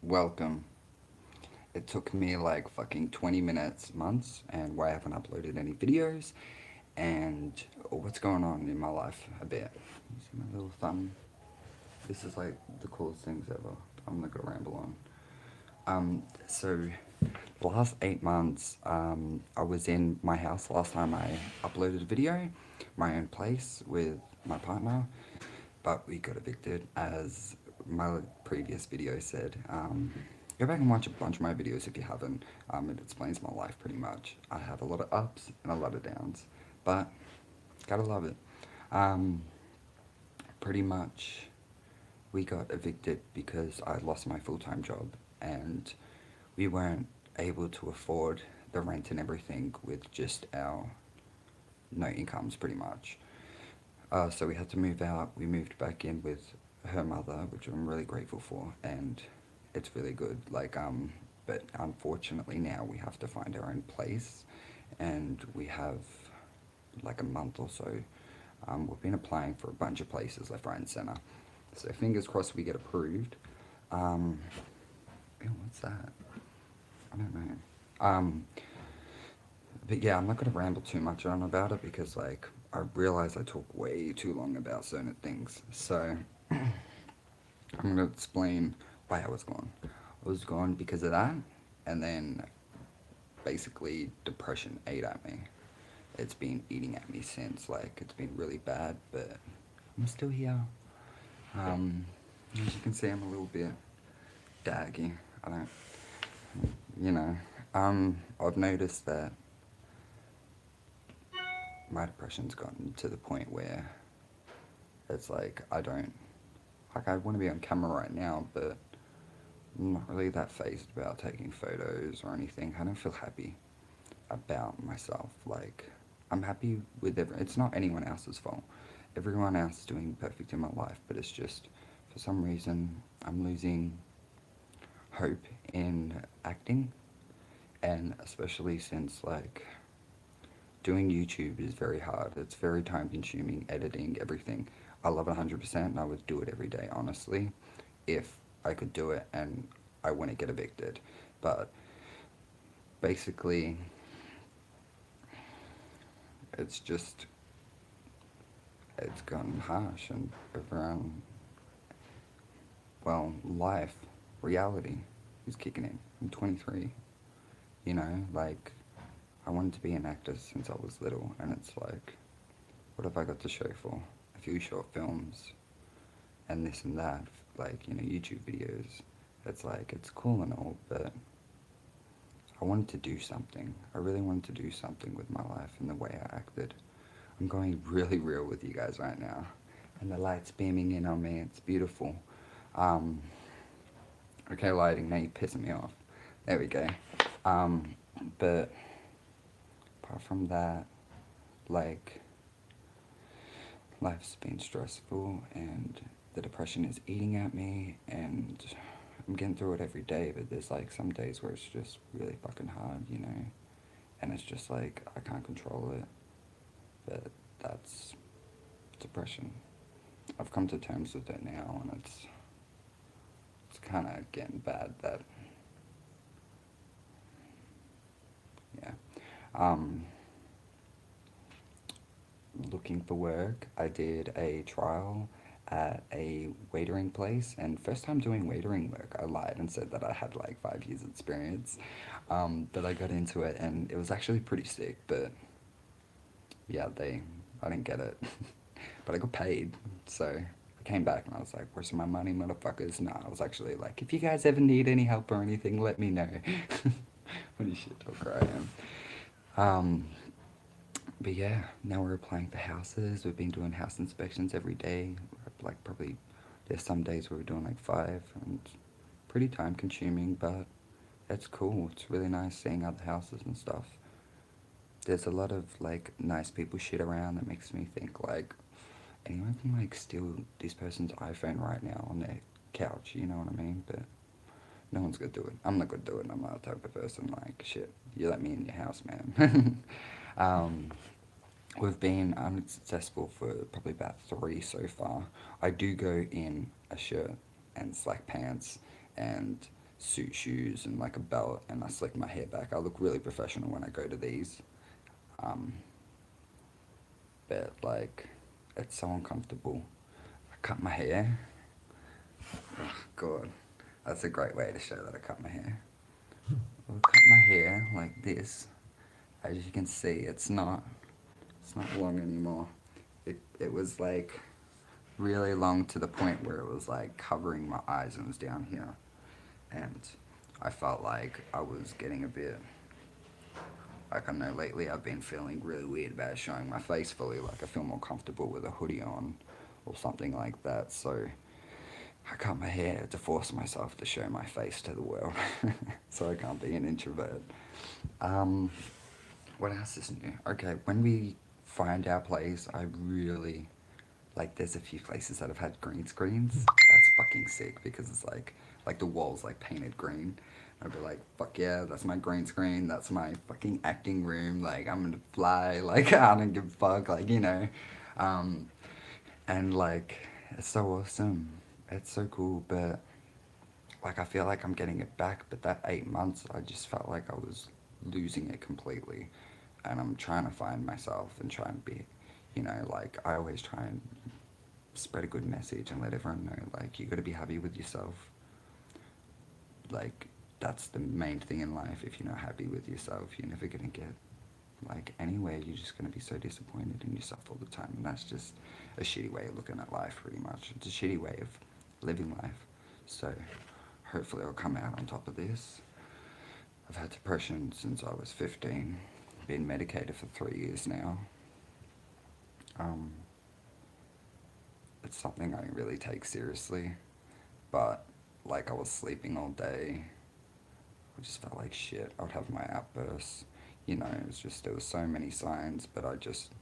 Welcome. It took me like fucking 20 minutes, months, and why I haven't uploaded any videos, and what's going on in my life a bit. You see my little thumb? This is like the coolest things ever. I'm not gonna ramble on. So the last 8 months, I was in my house last time I uploaded a video, my own place with my partner, but we got evicted as my previous video said. Go back and watch a bunch of my videos if you haven't. It explains my life pretty much. I have a lot of ups and a lot of downs, but gotta love it. Um, Pretty much, we got evicted because I lost my full-time job and we weren't able to afford the rent and everything with just our no incomes pretty much. So we had to move out. We moved back in with her mother, which I'm really grateful for, and it's really good. But unfortunately now we have to find our own place, and we have like a month or so. We've been applying for a bunch of places left, right, and center. So fingers crossed we get approved. Um, Ew, what's that? I don't know. But yeah, I'm not gonna ramble too much on about it because I realize I talk way too long about certain things. So I'm gonna explain why I was gone. I was gone because of that, and then basically depression ate at me. It's been eating at me since. It's been really bad, but I'm still here. Um, as you can see, I'm a little bit daggy. I don't, you know. I've noticed that my depression's gotten to the point where it's like I want to be on camera right now, but I'm not really that phased about taking photos or anything. I don't feel happy about myself. I'm happy with it's not anyone else's fault. Everyone else is doing perfect in my life, but it's just for some reason I'm losing hope in acting, and especially since doing YouTube is very hard. It's very time consuming, editing, everything. I love it 100% and I would do it every day, honestly, if I could do it and I wouldn't get evicted. But basically, it's just, it's gotten harsh and around, well, life, reality is kicking in. I'm 23, you know, I wanted to be an actor since I was little, and it's like, what have I got to show for? A few short films and this and that, YouTube videos. It's cool and all, but I wanted to do something. I really wanted to do something with my life and the way I acted. I'm going really real with you guys right now, and the light's beaming in on me. It's beautiful. Um, okay, lighting, now you're pissing me off. There we go. Um, but apart from that, like, life's been stressful and the depression is eating at me, and I'm getting through it every day, but there's some days where it's just really fucking hard, you know? And it's just I can't control it, but that's depression. I've come to terms with it now, and it's kind of getting bad that, yeah. Um, Looking for work, I did a trial at a waitering place, and first time doing waitering work, I lied and said that I had 5 years experience. But I got into it, and it was actually pretty sick, but yeah, I didn't get it. But I got paid, so I came back and I was like, where's my money, motherfuckers? Nah, I was actually like, if you guys ever need any help or anything, let me know. What a shit talker I am. But yeah, now we're applying for houses. We've been doing house inspections every day. Probably, there's some days where we're doing five, and it's pretty time consuming, but it's cool. It's really nice seeing other houses and stuff. There's a lot of nice people shit around that makes me think anyone can steal this person's iPhone right now on their couch, you know what I mean? But no one's gonna do it. I'm not gonna do it. I'm not the type of person shit. You let me in your house, man. um, We've been unsuccessful for probably about three so far. I do go in a shirt and slack pants and suit shoes and like a belt, and I slick my hair back. I look really professional when I go to these. Um, but like, it's so uncomfortable. I cut my hair. Oh, God, that's a great way to show that I cut my hair. I'll cut my hair like this. As you can see, it's not long anymore. It was like really long to the point where it was like covering my eyes and it was down here. And I felt like I was getting a bit, like I know lately I've been feeling really weird about showing my face fully. Like I feel more comfortable with a hoodie on or something like that. So I cut my hair to force myself to show my face to the world. So I can't be an introvert. Um, what else is new? Okay, when we find our place, I really like. There's a few places that have had green screens. That's fucking sick because it's like the walls like painted green. I'd be like, fuck yeah, that's my green screen. That's my fucking acting room. Like I'm gonna fly. Like I don't give a fuck. Like um, and like it's so awesome. It's so cool, but like I feel like I'm getting it back, but that 8 months, I just felt like I was losing it completely, and I'm trying to find myself and try and be, like I always try and spread a good message and let everyone know, like you got to be happy with yourself. Like that's the main thing in life. If you're not happy with yourself, you're never gonna get like anywhere. You're just gonna be so disappointed in yourself all the time, and that's just a shitty way of looking at life. Pretty much, it's a shitty way of living life. So hopefully I'll come out on top of this. I've had depression since I was 15. Been medicated for 3 years now. Um, it's something I really take seriously, but like I was sleeping all day. I just felt like shit. I would have my outbursts. It was just, there was so many signs, but I just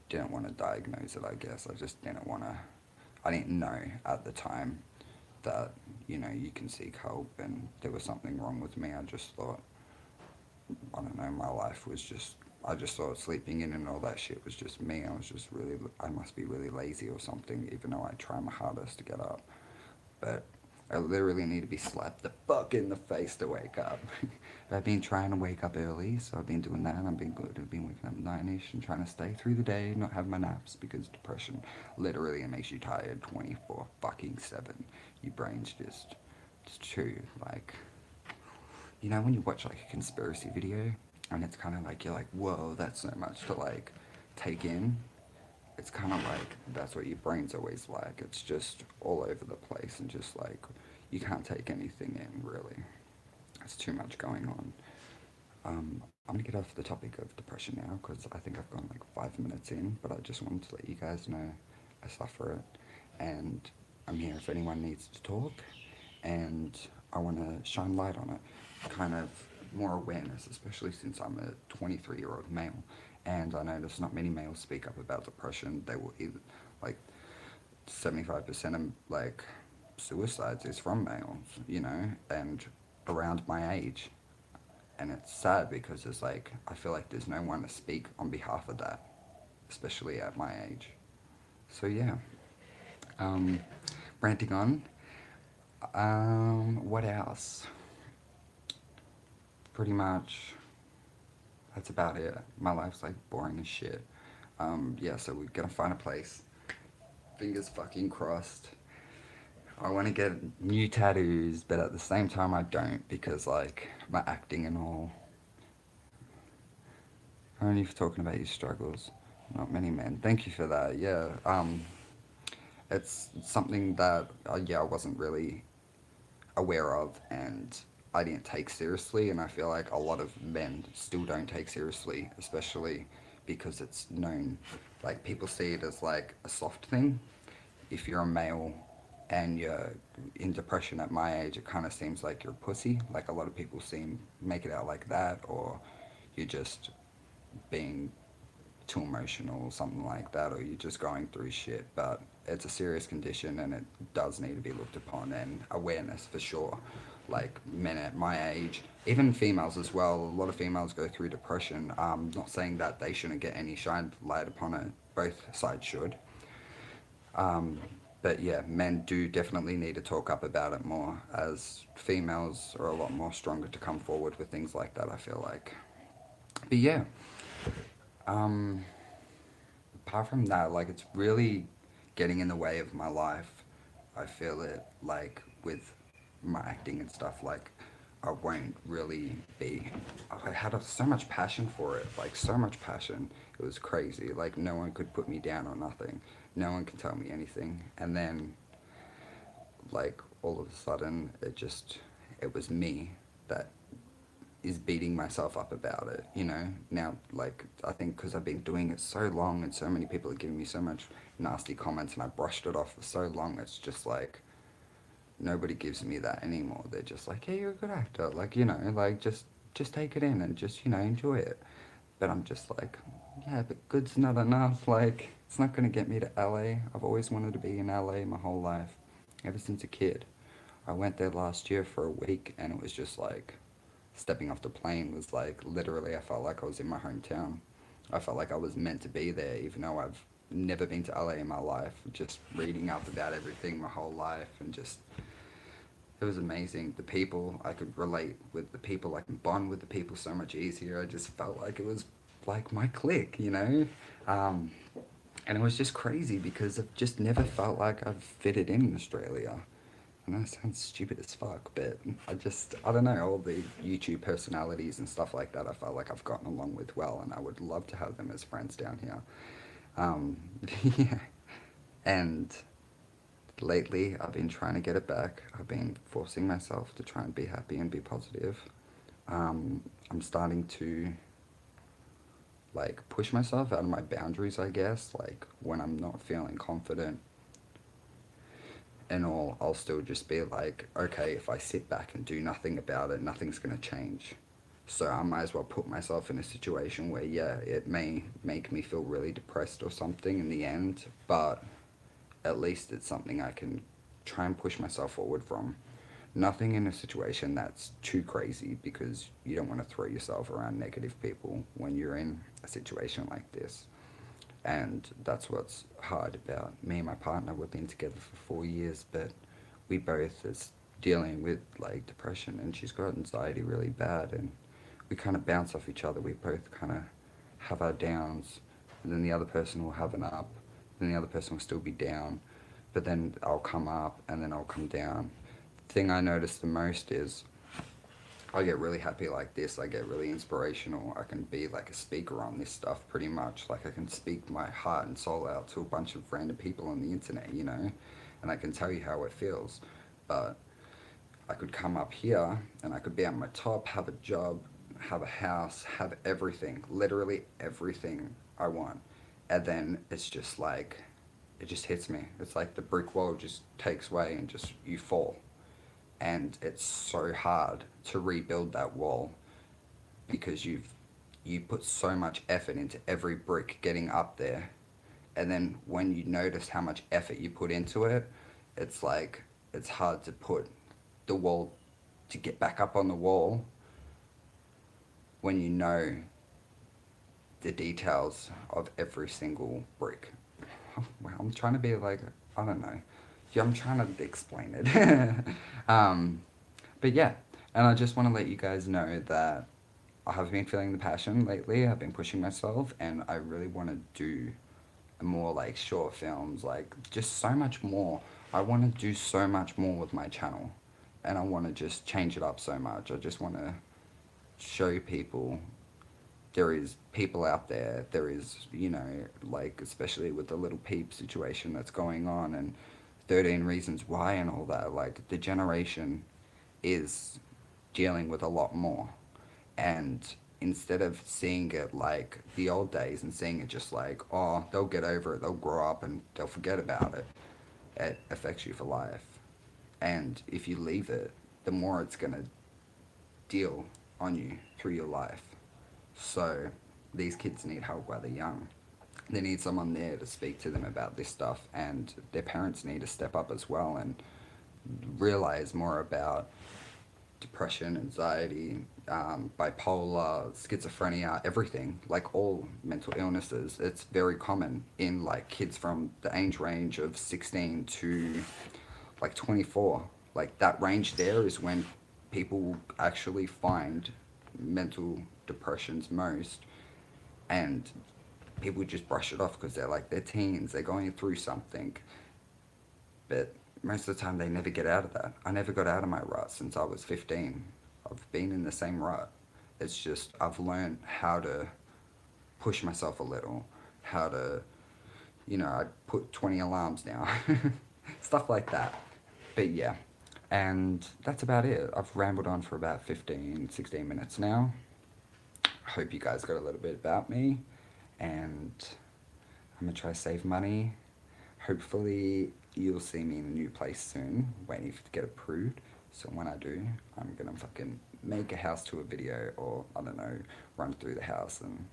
didn't want to diagnose it, I guess. I just didn't want to, I didn't know at the time that, you can seek help and there was something wrong with me. I just thought, I don't know, my life was just, I just thought sleeping in and all that shit was just me. I was just really, I must be really lazy or something, even though I try my hardest to get up. But I literally need to be slapped the fuck in the face to wake up. I've been trying to wake up early, so I've been doing that. I've been good. I've been waking up 9ish and trying to stay through the day, not have my naps, because depression literally it makes you tired 24 fucking 7. Your brain's just, it's true. Like, when you watch like a conspiracy video and it's kind of like, you're like, whoa, that's so much to like take in. It's kind of like that's what your brain's always like. It's just all over the place and just like you can't take anything in really. There's too much going on. I'm gonna get off the topic of depression now because I think I've gone like 5 minutes in, but I just wanted to let you guys know I suffer it and I'm here if anyone needs to talk and I want to shine light on it. Kind of more awareness, especially since I'm a 23-year-old male and I notice not many males speak up about depression. They will either, like, 75% of, like, suicides is from males, and around my age. And it's sad because it's like, I feel like there's no one to speak on behalf of that, especially at my age. So, yeah. Um, ranting on. What else? Pretty much that's about it. My life's like boring as shit. Yeah, so we're gonna find a place. Fingers fucking crossed. I want to get new tattoos, but at the same time I don't because like my acting and all. Only for talking about your struggles. Not many men. Thank you for that. Yeah. It's something that yeah I wasn't really aware of and I didn't take seriously, and I feel like a lot of men still don't take seriously, especially because it's known, like people see it as like a soft thing. If you're a male and you're in depression at my age, it kind of seems like you're a pussy. Like a lot of people make it out like that, or you're just being too emotional or something like that, or you're just going through shit. But it's a serious condition and it does need to be looked upon, and awareness for sure. Like men at my age, even females as well, a lot of females go through depression. Not saying that they shouldn't get any shine light upon it, both sides should. But yeah, men do definitely need to talk up about it more, as females are a lot more stronger to come forward with things like that, I feel like. But yeah, um, apart from that, like, it's really getting in the way of my life. I feel it, like, with my acting and stuff, like, I won't really be. I had so much passion for it, like, so much passion. It was crazy. Like, no one could put me down or nothing. No one can tell me anything. And then, like, all of a sudden, it was me that is beating myself up about it, you know? Now, like, I think because I've been doing it so long and so many people are giving me so much nasty comments and I brushed it off for so long, it's just like, nobody gives me that anymore. They're just like, hey, you're a good actor. Like, you know, like, just take it in and just, you know, enjoy it. But I'm just like, yeah, but good's not enough. Like, it's not going to get me to LA. I've always wanted to be in LA my whole life, ever since a kid. I went there last year for a week and it was just like, stepping off the plane was like, literally, I felt like I was in my hometown. I felt like I was meant to be there, even though I've never been to LA in my life. Just reading up about everything my whole life and just, it was amazing. The people, I could relate with the people, I can bond with the people so much easier. I just felt like it was like my clique, you know? Um, and it was just crazy because I've just never felt like I've fitted in Australia. I know it sounds stupid as fuck, but I don't know, all the YouTube personalities and stuff like that, I felt like I've gotten along with well, and I would love to have them as friends down here. Um, yeah. And lately, I've been trying to get it back. I've been forcing myself to try and be happy and be positive. I'm starting to like push myself out of my boundaries, I guess. Like when I'm not feeling confident and all, I'll still just be like, okay, if I sit back and do nothing about it, nothing's gonna change. So I might as well put myself in a situation where, yeah, it may make me feel really depressed or something in the end, but at least it's something I can try and push myself forward from. Nothing in a situation that's too crazy because you don't want to throw yourself around negative people when you're in a situation like this. And that's what's hard about me and my partner. We've been together for 4 years, but we both is dealing with like depression, and she's got anxiety really bad, and we kind of bounce off each other. We both kind of have our downs, and then the other person will have an up, then the other person will still be down, but then I'll come up and then I'll come down. The thing I notice the most is I get really happy like this. I get really inspirational. I can be like a speaker on this stuff pretty much. Like I can speak my heart and soul out to a bunch of random people on the internet, you know, and I can tell you how it feels. But I could come up here and I could be at my top, have a job, have a house, have everything, literally everything I want. And then it's just like, it just hits me. It's like the brick wall just takes away and just you fall. And it's so hard to rebuild that wall because you put so much effort into every brick getting up there, and then when you notice how much effort you put into it, it's like it's hard to put the wall to get back up on the wall when you know the details of every single brick. Well, I'm trying to be like, I don't know. Yeah, I'm trying to explain it. um, but yeah, and I just want to let you guys know that I have been feeling the passion lately. I've been pushing myself, and I really want to do more like short films, like just so much more. I want to do so much more with my channel, and I want to just change it up so much. I just want to show people there is people out there. There is, you know, like especially with the Little Peep situation that's going on and 13 Reasons Why and all that. Like the generation is dealing with a lot more, and instead of seeing it like the old days and seeing it just like, oh, they'll get over it, they'll grow up and they'll forget about it, it affects you for life. And if you leave it, the more it's going to deal on you through your life. So these kids need help while they're young. They need someone there to speak to them about this stuff, and their parents need to step up as well and realize more about depression, anxiety, bipolar, schizophrenia, everything, like all mental illnesses. It's very common in like kids from the age range of 16 to like 24. Like that range there is when people actually find mental depressions most, and people just brush it off because they're teens, they're going through something. But most of the time they never get out of that. I never got out of my rut since I was 15. I've been in the same rut. It's just I've learned how to push myself a little, how to, I put 20 alarms now, stuff like that. But yeah, and that's about it. I've rambled on for about 15, 16 minutes now. Hope you guys got a little bit about me, and I'm gonna try to save money. Hopefully, you'll see me in a new place soon, waiting to get approved. So when I do, I'm gonna fucking make a house tour video, or I don't know, run through the house and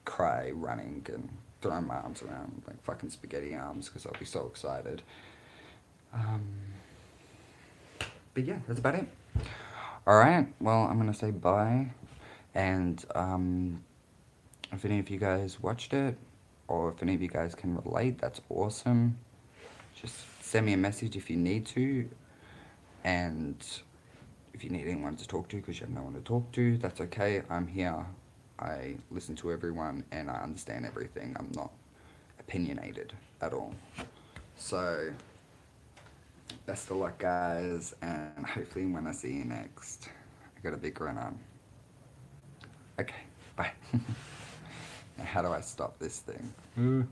cry running and throwing my arms around like fucking spaghetti arms because I'll be so excited. Um, but yeah, that's about it. Alright, well, I'm gonna say bye. And if any of you guys watched it, or if any of you guys can relate, that's awesome. Just send me a message if you need to. And if you need anyone to talk to because you have no one to talk to, that's okay. I'm here. I listen to everyone and I understand everything. I'm not opinionated at all. So, best of luck, guys, and hopefully when I see you next, I got a big run on. Okay, bye. Now, how do I stop this thing?